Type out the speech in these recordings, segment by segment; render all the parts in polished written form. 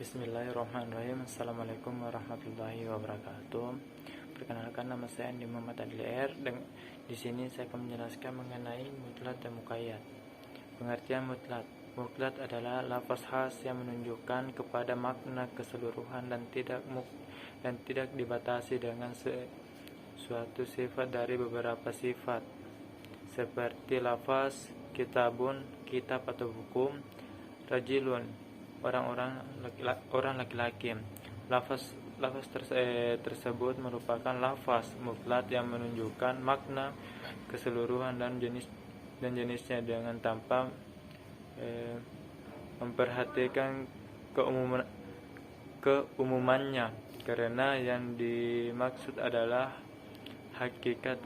Bismillahirrahmanirrahim. Assalamualaikum warahmatullahi wabarakatuh. Perkenalkan, nama saya Andi Muhammad Adlier. Di sini saya akan menjelaskan mengenai mutlat dan muqayyad. Pengertian mutlat. Mutlat adalah lafaz khas yang menunjukkan kepada makna keseluruhan dan tidak dibatasi dengan suatu sifat dari beberapa sifat, seperti lafaz kitabun, kitab atau buku, rajulun, orang laki-laki. Lafaz tersebut merupakan lafaz mutlat yang menunjukkan makna keseluruhan dan jenisnya dengan tanpa memperhatikan keumumannya, karena yang dimaksud adalah hakikat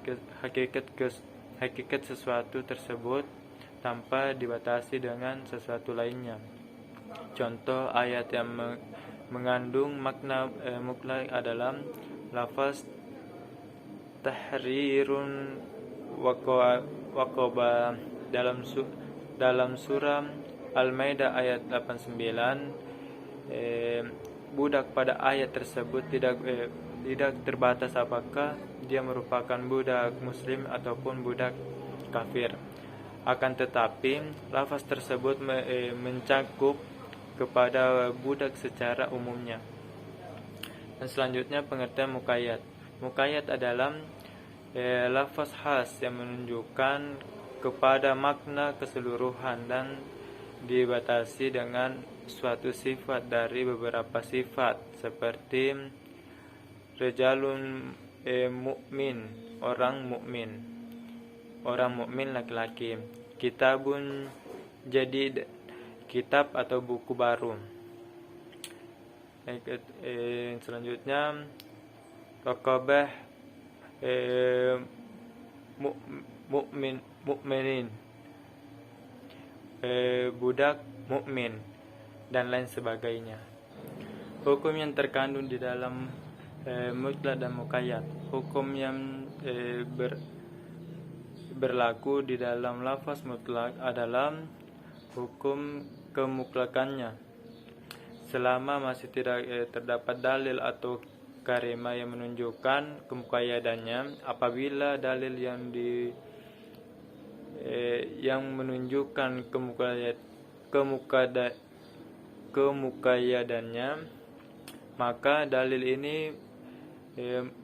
sesuatu tersebut tanpa dibatasi dengan sesuatu lainnya. Contoh ayat yang mengandung makna mutlak adalah lafaz tahrirun waqaba dalam surah Al-Maidah ayat 89. Budak pada ayat tersebut tidak terbatas apakah dia merupakan budak muslim ataupun budak kafir. Akan tetapi lafaz tersebut mencakup kepada budak secara umumnya. Dan selanjutnya pengertian muqayyad. Muqayyad adalah lafaz khas yang menunjukkan kepada makna keseluruhan dan dibatasi dengan suatu sifat dari beberapa sifat, seperti rijalun mukmin, orang mukmin laki-laki, kitabun jadid, kitab atau buku baru. Selanjutnya raqabah mukminin, budak mukmin, dan lain sebagainya. Hukum yang terkandung di dalam mutlak dan muqayyad. Hukum yang berlaku di dalam lafaz mutlak adalah hukum kemutlakannya, selama masih tidak terdapat dalil atau karimah yang menunjukkan kemuqayyadannya. Apabila dalil yang menunjukkan kemuqayyadannya, maka dalil ini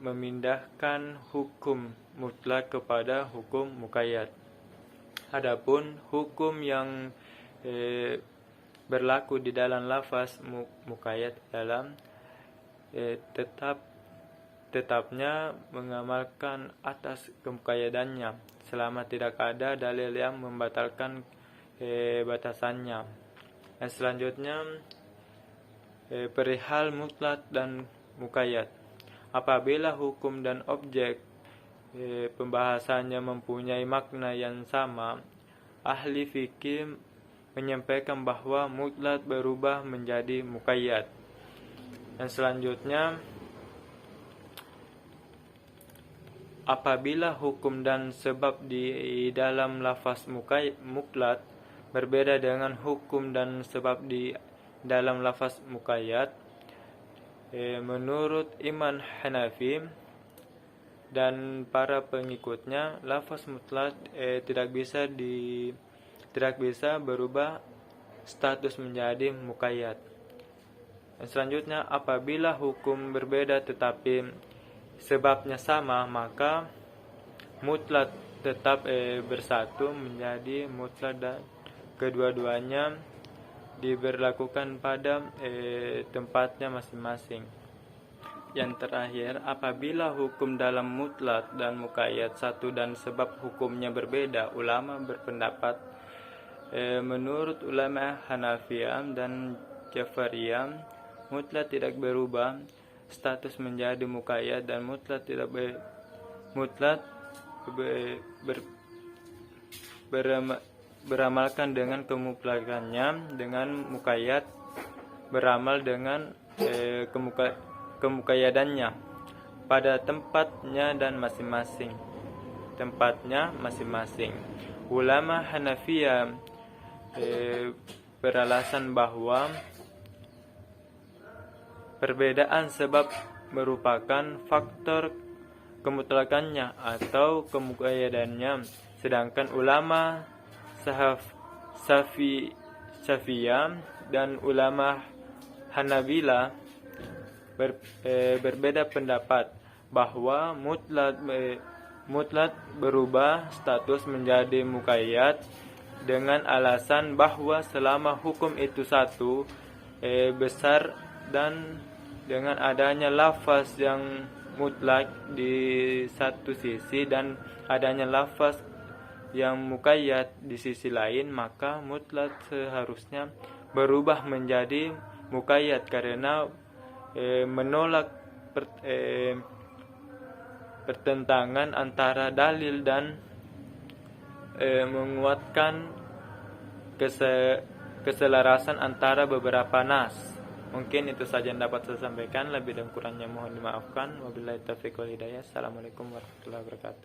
memindahkan hukum mutlak kepada hukum muqayyad. Adapun hukum yang berlaku di dalam lafaz muqayyad dalam tetapnya mengamalkan atas kemuqayyadannya selama tidak ada dalil yang membatalkan batasannya. Dan selanjutnya perihal mutlak dan muqayyad. Apabila hukum dan objek pembahasannya mempunyai makna yang sama, ahli fikih menyampaikan bahwa mutlak berubah menjadi muqayyad. Dan selanjutnya, apabila hukum dan sebab di dalam lafaz mutlak berbeda dengan hukum dan sebab di dalam lafaz muqayyad, menurut Imam Hanafi dan para pengikutnya, lafaz mutlak tidak bisa berubah status menjadi muqayyad. Dan selanjutnya, apabila hukum berbeda tetapi sebabnya sama, maka mutlak tetap bersatu menjadi mutlak dan kedua-duanya diberlakukan pada tempatnya masing-masing. Yang terakhir, apabila hukum dalam mutlak dan muqayyad satu dan sebab hukumnya berbeda, ulama berpendapat menurut ulama Hanafiyah dan Jafariyah, mutlak tidak berubah status menjadi muqayyad, dan mutlak beramalkan dengan kemutlakannya, dengan muqayyad beramal dengan kemuqayyadannya pada tempatnya masing-masing. Ulama Hanafiyah beralasan bahwa perbedaan sebab merupakan faktor kemutlakannya atau kemuqayyadannya, sedangkan ulama Syafi'iyah dan ulama Hanabila berbeda pendapat bahwa mutlak berubah status menjadi muqayyad dengan alasan bahwa selama hukum itu satu besar dan dengan adanya lafaz yang mutlak di satu sisi dan adanya lafaz yang muqayyad di sisi lain, maka mutlak seharusnya berubah menjadi muqayyad karena menolak pertentangan antara dalil dan menguatkan keselarasan antara beberapa nas. Mungkin itu saja yang dapat saya sampaikan. Lebih dan kurangnya mohon dimaafkan. Wabillahi taufiq wal hidayah. Assalamualaikum warahmatullahi wabarakatuh.